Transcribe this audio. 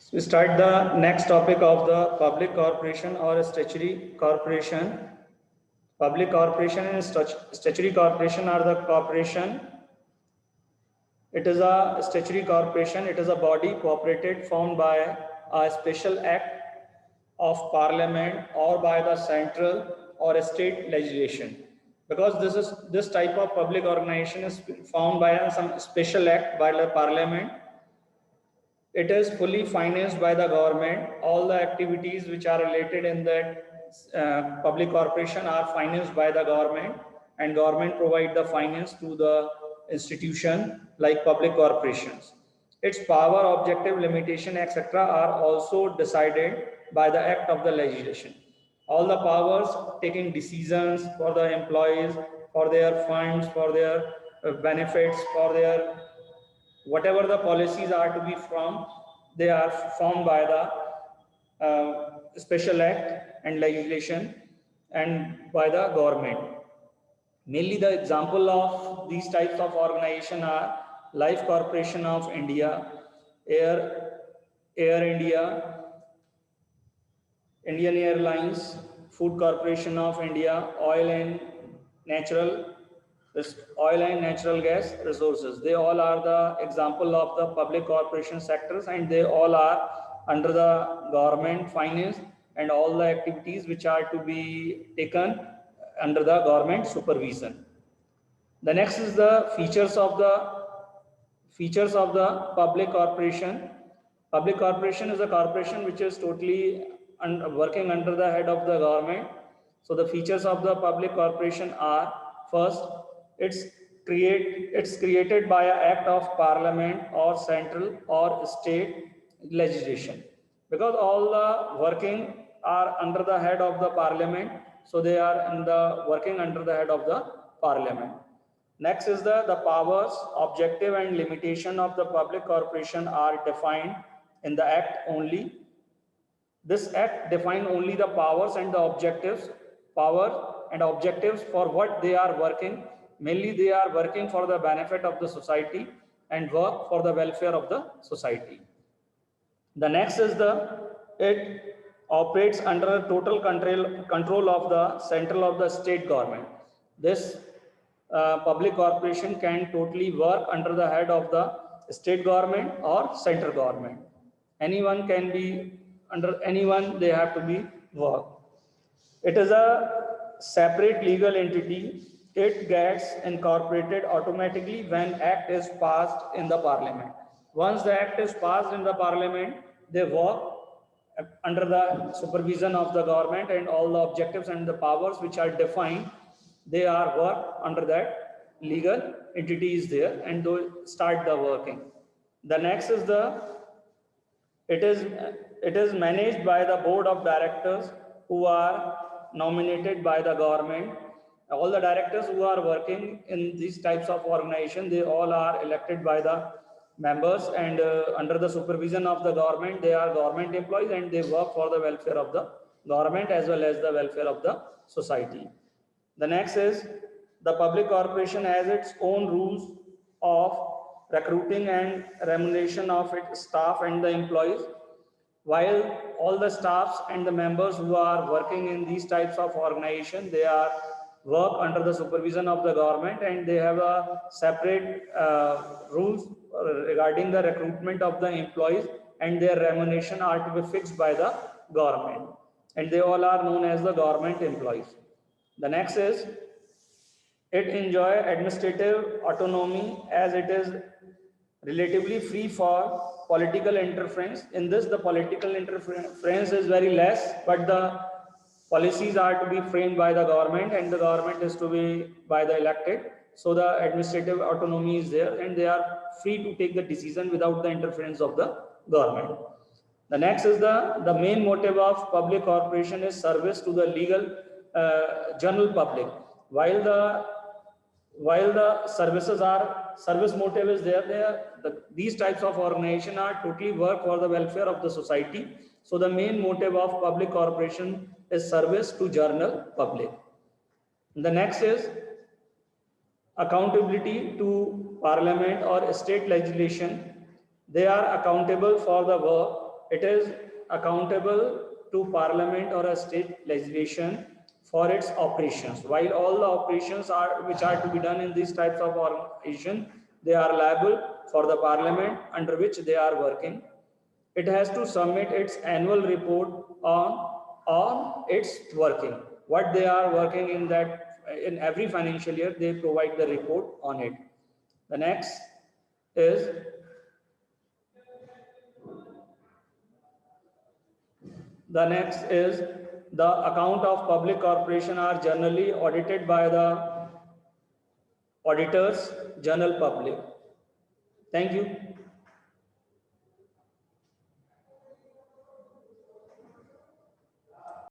So we start the next topic of the public corporation or statutory corporation. Public corporation and statutory corporation are the corporation. It is a statutory corporation. It is a body cooperated formed by a special act of parliament or by the central or state legislation. Because this type of public organization is formed by some special act by the parliament. It is fully financed by the government. All the activities which are related in that public corporation are financed by the government, and government provide the finance to the institution like public corporations. Its power, objective, limitation, etc. are also decided by the act of the legislation. All the powers taking decisions for the employees, for their funds, for their benefits, for their whatever the policies are to be from, they are formed by the special act and legislation and by the government. Mainly the example of these types of organization are Life Corporation of India, Air India, Indian Airlines, Food Corporation of India, natural oil and natural gas resources. They all are the example of the public corporation sectors, and they all are under the government finance, and all the activities which are to be taken under the government supervision. The next is the features of the public corporation. Public corporation is a corporation which is totally working under the head of the government. So the features of the public corporation are: first, it's created by an act of parliament or central or state legislation, because all the working are under the head of the parliament, so they are working under the head of the parliament. Next is the powers, objective and limitation of the public corporation are defined in the act only. This act defines only the powers and the objectives, for what they are working. Mainly they are working for the benefit of the society and work for the welfare of the society. The next is it operates under total control of the central of the state government. This public corporation can totally work under the head of the state government or central government. Anyone can be under anyone, they have to be work. It is a separate legal entity. It gets incorporated automatically when act is passed in the parliament. Once the act is passed in the parliament, they work under the supervision of the government, and all the objectives and the powers which are defined, they are work under that legal entity is there, and they start the working. The next is it is managed by the board of directors who are nominated by the government. All the directors who are working in these types of organization, they all are elected by the members, and under the supervision of the government. They are government employees, and they work for the welfare of the government as well as the welfare of the society. The next is the public corporation has its own rules of recruiting and remuneration of its staff and the employees. While all the staffs and the members who are working in these types of organization, they are work under the supervision of the government, and they have a separate rules regarding the recruitment of the employees, and their remuneration are to be fixed by the government, and they all are known as the government employees. The next is it enjoy administrative autonomy, as it is relatively free for political interference. In this, the political interference is very less, but the policies are to be framed by the government, and the government is to be by the elected. So the administrative autonomy is there, and they are free to take the decision without the interference of the government. The next is the main motive of public corporation is service to the legal general public. While the service motive is there, these types of organization are totally work for the welfare of the society. So the main motive of public corporation is service to general public. The next is accountability to parliament or state legislation. They are accountable for the work it is accountable to parliament or a state legislation for its operations. While all the operations are which are to be done in these types of organization, they are liable for the parliament under which they are working. It has to submit its annual report on its working. What they are working in that in every financial year, they provide the report on it. The next is the account of public corporation are generally audited by the auditors general public. Thank you.